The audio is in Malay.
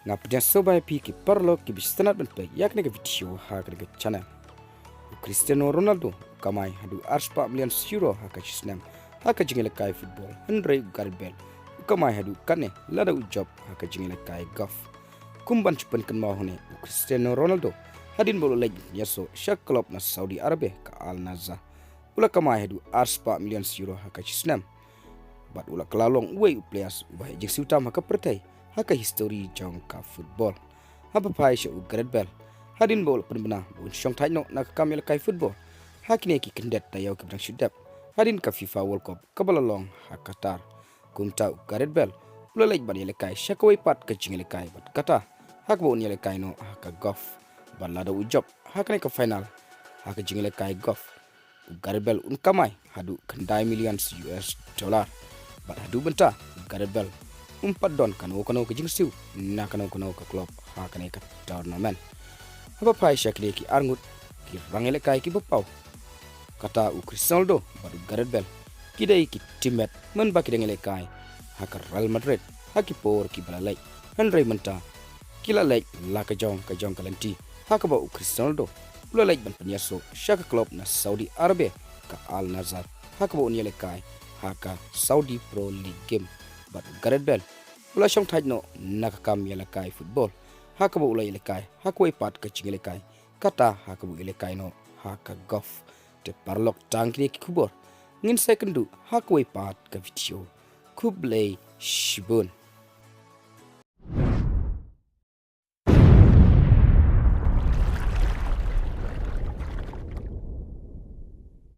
Ngapnya sobai pi ki parlo ki bistanat benpe yakne ke video ha ke channel. Cristiano Ronaldo kamai haduh 4 milion euro ha ke chisnam ha ke jingile kai football Henry Bale kamai haduh kane lada ujob ha ke jingile kai golf. Kumban chupan kan mau hone Cristiano Ronaldo hadin bolo leg yaso shak club na Saudi Arabia ka Al Nassr. Ula kamai haduh 4 milion euro ha ke chisnam. Bat ula kelalong uai players ubah jeksi utama ka pertai haka histori jong ka football. Hapa pai sya Bale hadin bol penbena bun syong taino nak kamel kai football. Hakine ki kendet tayau ke bang syudap. Hadin ka FIFA World Cup kabalalong ha Qatar. Kumta Bale ula laik ban yele kai syakawai pat ke jingele kai bat kata. Hak bo yele kai no haka golf. Ban lada ujob hakane ka final haka jingele kai golf. Bale kamai haduh kendai milion US dollar. Bat haduh benta Bale 4 don kano ke jingsiu na kano ke klub ha kane ka tournament apa pai syakle ki arngut ki rangele kai ki bepau kata Cristiano baru Bale kidai ki timet men baki dengele kai ha ka Real Madrid ha ki por ki balalai Henry menta kila like la ka jong kalenti ha ka ba Cristiano ula like ban penyaso syaka klub na Saudi Arabia ka Al Nassr ha ka ba unyele kai ha ka Saudi Pro League game but Bale ula syong tajno nakakam yele kai football hakabo ula yele kai hakwe pat ke chingele kai kata hakabo yele kai no haka golf te parlok tangkri ki kubor ngin sekundu hakwe pat ke video kublay shibun